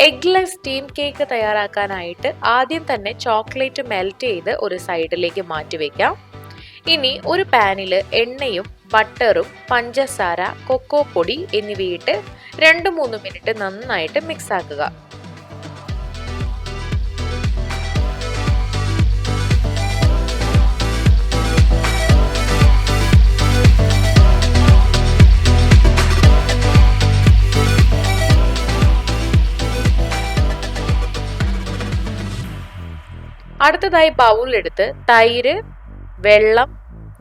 Eggless steam cake തയ്യാറാക്കാനായിട്ട് ആദ്യം തന്നെ ചോക്ലേറ്റ് മെൽറ്റ് ചെയ്ത് ഒരു സൈഡിലേക്ക് മാറ്റിവെക്കാം. ഇനി ഒരു പാനിൽ എണ്ണയും ബട്ടറും പഞ്ചസാര, കൊക്കോ പൊടി എന്നിവയിട്ട് 2-3 മിനിറ്റ് നന്നായിട്ട് മിക്സ് ആക്കുക. അടുത്തതായി ബൗളെടുത്ത് തൈര്, വെള്ളം,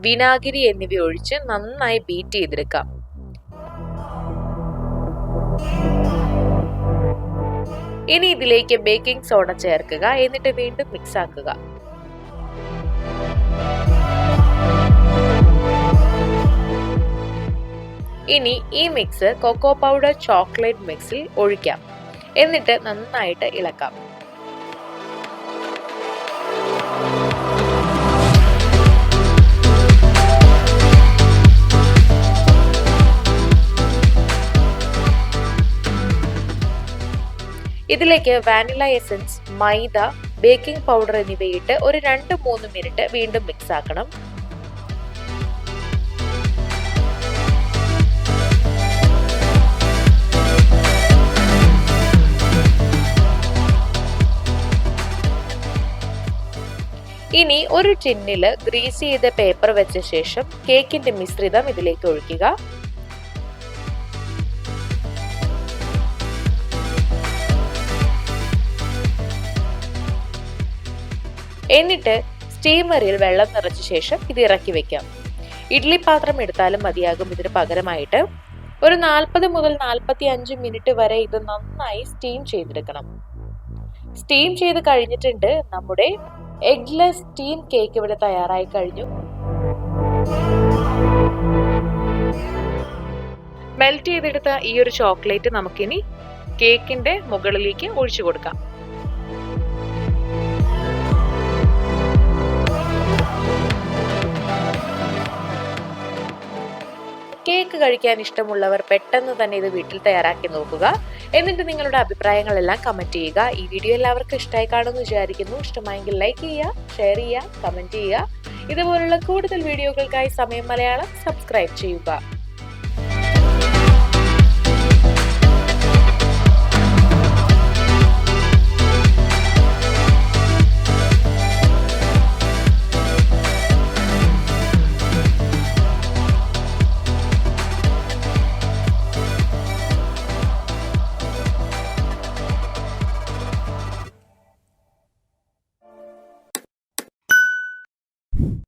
വിനാഗിരി എന്നിവ ഒഴിച്ച് നന്നായി ബീറ്റ് ചെയ്തെടുക്കാം. ഇനി ഇതിലേക്ക് ബേക്കിംഗ് സോഡ ചേർക്കുക. എന്നിട്ട് വീണ്ടും മിക്സ് ആക്കുക. ഇനി ഈ മിക്സ് കൊക്കോ പൗഡർ ചോക്ലേറ്റ് മിക്സിൽ ഒഴിക്കാം. എന്നിട്ട് നന്നായിട്ട് ഇളക്കാം. ഇതിലേക്ക് വാനില എസൻസ്, മൈദ, ബേക്കിംഗ് പൗഡർ എന്നിവയിട്ട് ഒരു 2-3 മിനിറ്റ് വീണ്ടും മിക്സ് ആക്കണം. ഇനി ഒരു ടിന്നില് ഗ്രീസ് ചെയ്ത പേപ്പർ വെച്ച ശേഷം കേക്കിന്റെ മിശ്രിതം ഇതിലേക്ക് ഒഴിക്കുക. എന്നിട്ട് സ്റ്റീമറിൽ വെള്ളം നിറച്ച ശേഷം ഇത് ഇറക്കി വെക്കാം. ഇഡ്ഡലി പാത്രം എടുത്താലും മതിയാകും. ഇതിന് പകരമായിട്ട് ഒരു 40 മുതൽ 45 മിനിറ്റ് വരെ ഇത് നന്നായി സ്റ്റീം ചെയ്തെടുക്കണം. സ്റ്റീം ചെയ്ത് കഴിഞ്ഞിട്ടുണ്ട്. നമ്മുടെ എഗ്ലെസ് സ്റ്റീം കേക്ക് ഇവിടെ തയ്യാറായി കഴിഞ്ഞു. മെൽറ്റ് ചെയ്തെടുത്ത ഈ ഒരു ചോക്ലേറ്റ് നമുക്കിനി കേക്കിന്റെ മുകളിലേക്ക് ഒഴിച്ചു കൊടുക്കാം. കേക്ക് കഴിക്കാൻ ഇഷ്ടമുള്ളവർ പെട്ടെന്ന് തന്നെ ഇത് വീട്ടിൽ തയ്യാറാക്കി നോക്കുക. എന്നിട്ട് നിങ്ങളുടെ അഭിപ്രായങ്ങളെല്ലാം കമന്റ് ചെയ്യുക. ഈ വീഡിയോ എല്ലാവർക്കും ഇഷ്ടമായി കാണുമെന്ന് വിചാരിക്കുന്നു. ഇഷ്ടമായെങ്കിൽ ലൈക്ക് ചെയ്യുക, ഷെയർ ചെയ്യുക, കമന്റ് ചെയ്യുക. ഇതുപോലുള്ള കൂടുതൽ വീഡിയോകൾക്കായി സമയം മലയാളം സബ്സ്ക്രൈബ് ചെയ്യുക.